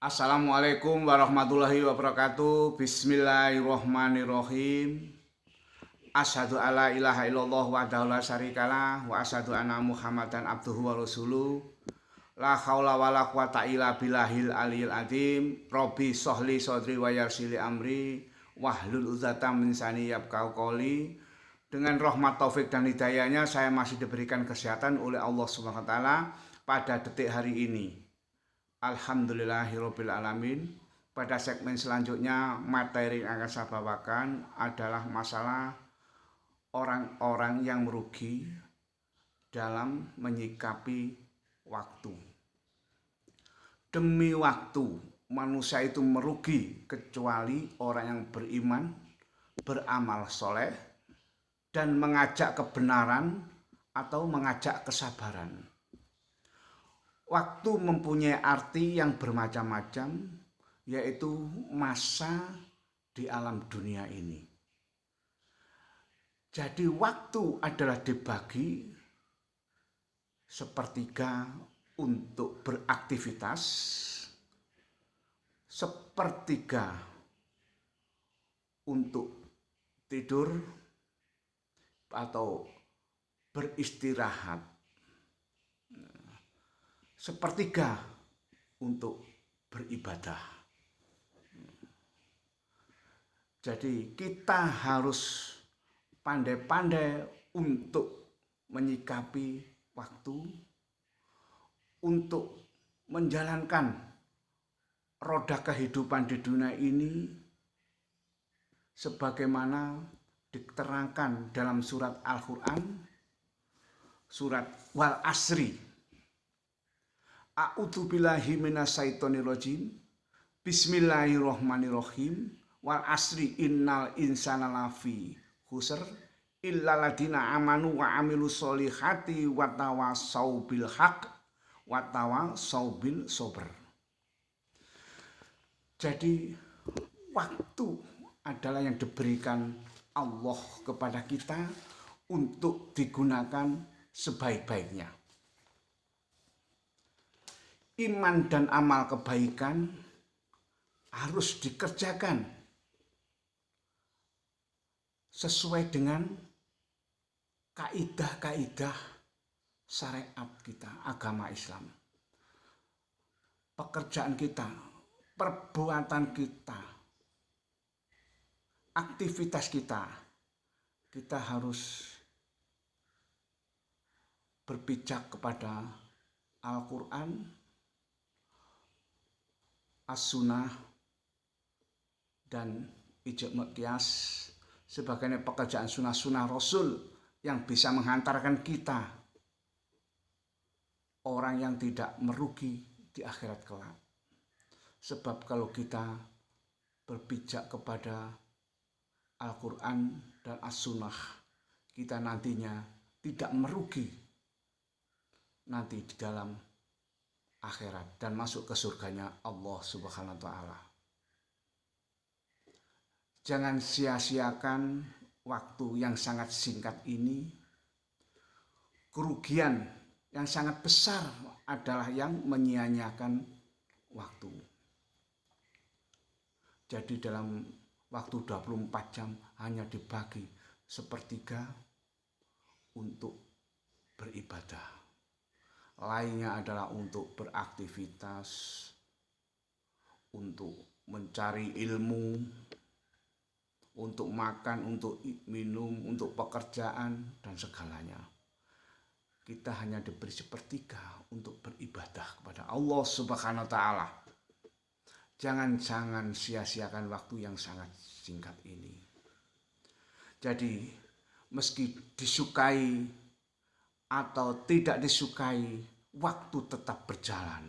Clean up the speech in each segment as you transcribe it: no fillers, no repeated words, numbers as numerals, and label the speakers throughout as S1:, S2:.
S1: Assalamualaikum warahmatullahi wabarakatuh. Bismillahirrohmanirrohim. Asyhadu alla ilaha illallah wahdahu la syarikalah wa asyhadu anna Muhammadan abduhu wa rasuluh. La haula wala quwata illa billahil aliyil azim. Robbi sholli sodri wa yassir li amri wahlul 'uqdatam min lisani yafqahu qouli. Dengan rahmat taufik dan hidayahnya saya masih diberikan kesehatan oleh Allah Subhanahu wa taala pada detik hari ini. Alhamdulillahirabbil alamin. Pada segmen selanjutnya materi yang akan saya bawakan adalah masalah orang-orang yang merugi dalam menyikapi waktu. Demi waktu manusia itu merugi kecuali orang yang beriman, beramal soleh, dan mengajak kebenaran atau mengajak kesabaran. Waktu mempunyai arti yang bermacam-macam, yaitu masa di alam dunia ini. Jadi waktu adalah dibagi sepertiga untuk beraktivitas, sepertiga untuk tidur atau beristirahat, sepertiga untuk beribadah. Jadi kita harus pandai-pandai untuk menyikapi waktu, untuk menjalankan roda kehidupan di dunia ini sebagaimana diterangkan dalam surat Al-Quran, surat Wal Asri. A'udzu billahi minasyaitonir rajim. Bismillahirrahmanirrahim. Wal asri innal insana lafi khusr illa ladina amanu wa amilus solihati wa tawasau bil haq wa tawasau bil sabr. Jadi waktu adalah yang diberikan Allah kepada kita untuk digunakan sebaik-baiknya. Iman dan amal kebaikan harus dikerjakan sesuai dengan kaidah-kaidah syariat kita, agama Islam. Pekerjaan kita, perbuatan kita, aktivitas kita harus berpijak kepada Al-Quran, As-Sunnah, dan ijma' qiyas sebagai pekerjaan sunnah-sunnah Rasul yang bisa menghantarkan kita orang yang tidak merugi di akhirat kelak. Sebab kalau kita berpijak kepada Al-Quran dan As-Sunnah, kita nantinya tidak merugi nanti di dalam akhirat dan masuk ke surganya Allah Subhanahu wa taala. Jangan sia-siakan waktu yang sangat singkat ini. Kerugian yang sangat besar adalah yang menyia-nyiakan waktu. Jadi dalam waktu 24 jam hanya dibagi sepertiga untuk beribadah. Lainnya adalah untuk beraktivitas, untuk mencari ilmu, untuk makan, untuk minum, untuk pekerjaan, dan segalanya. Kita hanya diberi sepertiga untuk beribadah kepada Allah Subhanahu wa taala. Jangan sia-siakan waktu yang sangat singkat ini. Jadi, meski disukai atau tidak disukai, waktu tetap berjalan.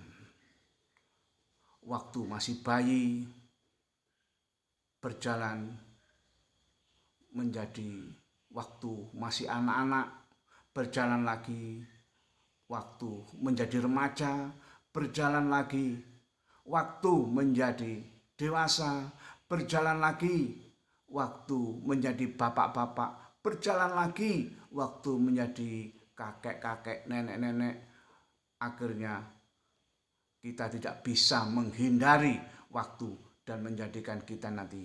S1: Waktu masih bayi berjalan menjadi waktu masih anak-anak, berjalan lagi waktu menjadi remaja, berjalan lagi waktu menjadi dewasa, berjalan lagi waktu menjadi bapak-bapak, berjalan lagi waktu menjadi kakek-kakek, nenek-nenek. Akhirnya kita tidak bisa menghindari waktu dan menjadikan kita nanti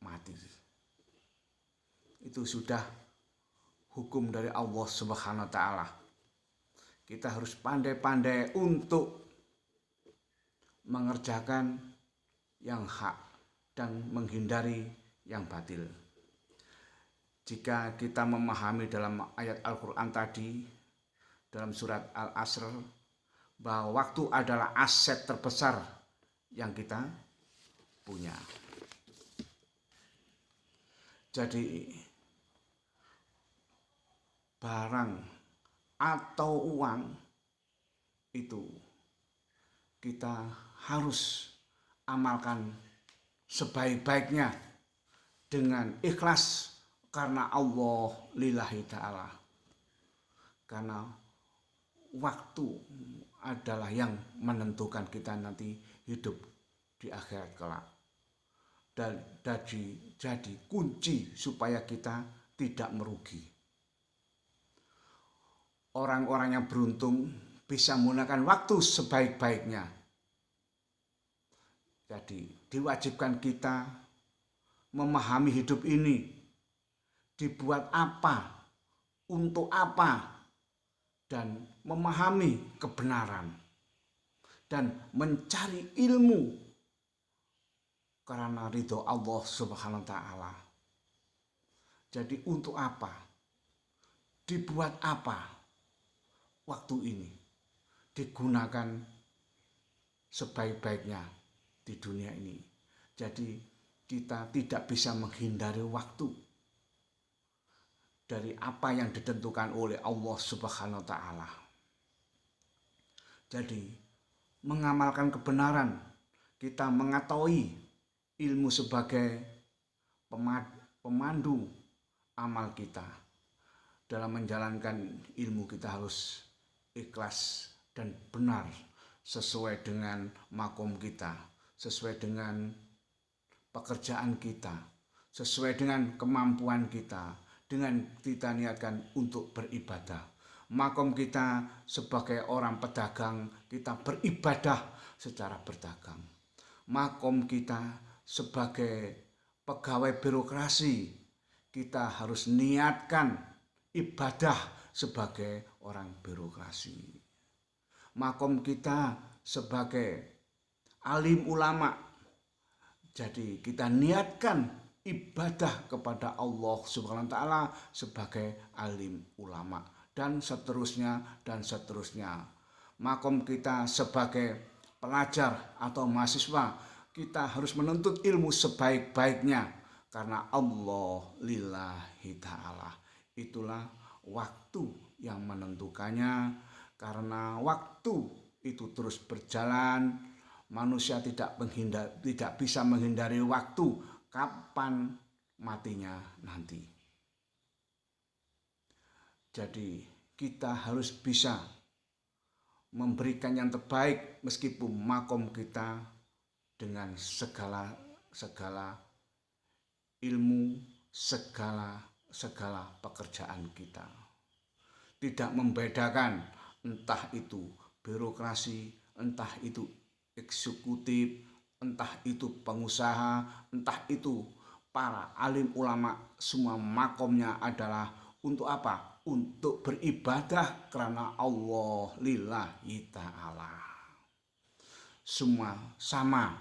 S1: mati. Itu sudah hukum dari Allah Subhanahu wa taala. Kita harus pandai-pandai untuk mengerjakan yang hak dan menghindari yang batil. Jika kita memahami dalam ayat Al-Quran tadi, dalam surat Al-Asr, bahwa waktu adalah aset terbesar yang kita punya. Jadi barang atau uang itu kita harus amalkan sebaik-baiknya dengan ikhlas karena Allah lillahi ta'ala. Karena waktu adalah yang menentukan kita nanti hidup di akhirat kelak. Dan jadi kunci supaya kita tidak merugi. Orang-orang yang beruntung bisa menggunakan waktu sebaik-baiknya. Jadi diwajibkan kita memahami hidup ini dibuat apa, untuk apa, dan memahami kebenaran dan mencari ilmu karena ridho Allah Subhanahu wa taala. Jadi untuk apa? Dibuat apa waktu ini? Digunakan sebaik-baiknya di dunia ini. Jadi kita tidak bisa menghindari waktu dari apa yang ditentukan oleh Allah Subhanahu wa taala. Jadi mengamalkan kebenaran, kita mengetahui ilmu sebagai pemandu amal kita. Dalam menjalankan ilmu kita harus ikhlas dan benar sesuai dengan makom kita, sesuai dengan pekerjaan kita, sesuai dengan kemampuan kita, dengan kita niatkan untuk beribadah. Makom kita sebagai orang pedagang, kita beribadah secara berdagang. Makom kita sebagai pegawai birokrasi, kita harus niatkan ibadah sebagai orang birokrasi. Makom kita sebagai alim ulama, jadi kita niatkan ibadah kepada Allah Subhanahu wa taala sebagai alim ulama, dan seterusnya dan seterusnya. Makom kita sebagai pelajar atau mahasiswa, kita harus menuntut ilmu sebaik-baiknya karena Allah lillahi ta'ala. Itulah waktu yang menentukannya, karena waktu itu terus berjalan. Manusia tidak bisa menghindari waktu kapan matinya nanti. Jadi kita harus bisa memberikan yang terbaik meskipun makom kita dengan segala ilmu, segala pekerjaan kita. Tidak membedakan entah itu birokrasi, entah itu eksekutif, entah itu pengusaha, entah itu para alim ulama, semua makomnya adalah untuk apa? Untuk beribadah karena Allah lillahi ta'ala. Semua sama.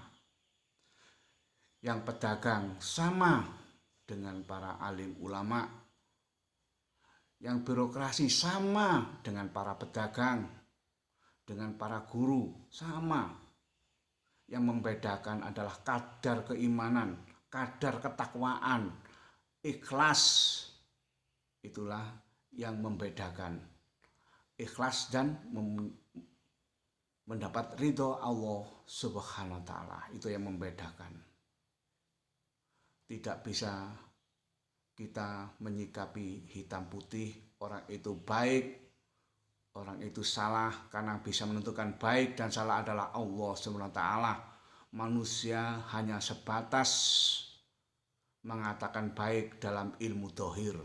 S1: Yang pedagang sama dengan para alim ulama. Yang birokrasi sama dengan para pedagang, dengan para guru sama. Yang membedakan adalah kadar keimanan, kadar ketakwaan, ikhlas. Itulah yang membedakan. Ikhlas dan mendapat ridho Allah Subhanahu wa taala. Itu yang membedakan. Tidak bisa kita menyikapi hitam putih, orang itu baik, orang itu salah, karena bisa menentukan baik dan salah adalah Allah Subhanahu wa taala. Manusia hanya sebatas mengatakan baik dalam ilmu dohir,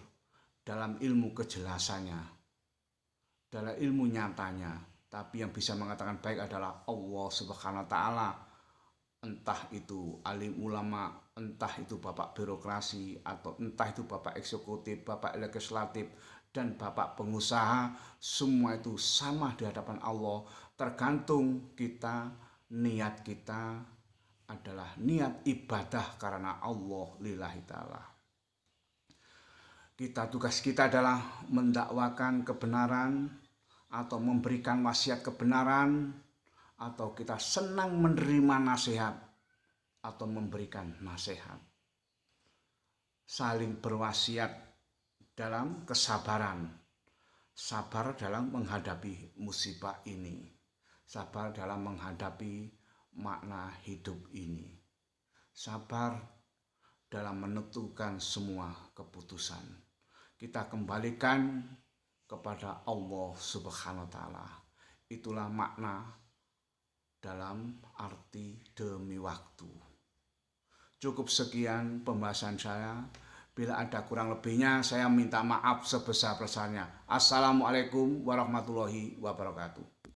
S1: dalam ilmu kejelasannya, dalam ilmu nyatanya, Tapi yang bisa mengatakan baik adalah Allah Subhanahu wa taala. Entah itu alim ulama, entah itu bapak birokrasi, atau entah itu bapak eksekutif, bapak legislatif, dan bapak pengusaha, semua itu sama di hadapan Allah. Tergantung kita, niat kita adalah niat ibadah karena Allah lillahi ta'ala. Tugas kita adalah mendakwakan kebenaran atau memberikan wasiat kebenaran, atau kita senang menerima nasihat atau memberikan nasihat. Saling berwasiat dalam kesabaran, sabar dalam menghadapi musibah ini, sabar dalam menghadapi makna hidup ini, sabar dalam menentukan semua keputusan. Kita kembalikan kepada Allah Subhanahu wa taala. Itulah makna dalam arti demi waktu. Cukup sekian pembahasan saya. Bila ada kurang lebihnya, saya minta maaf sebesar-besarnya. Assalamualaikum warahmatullahi wabarakatuh.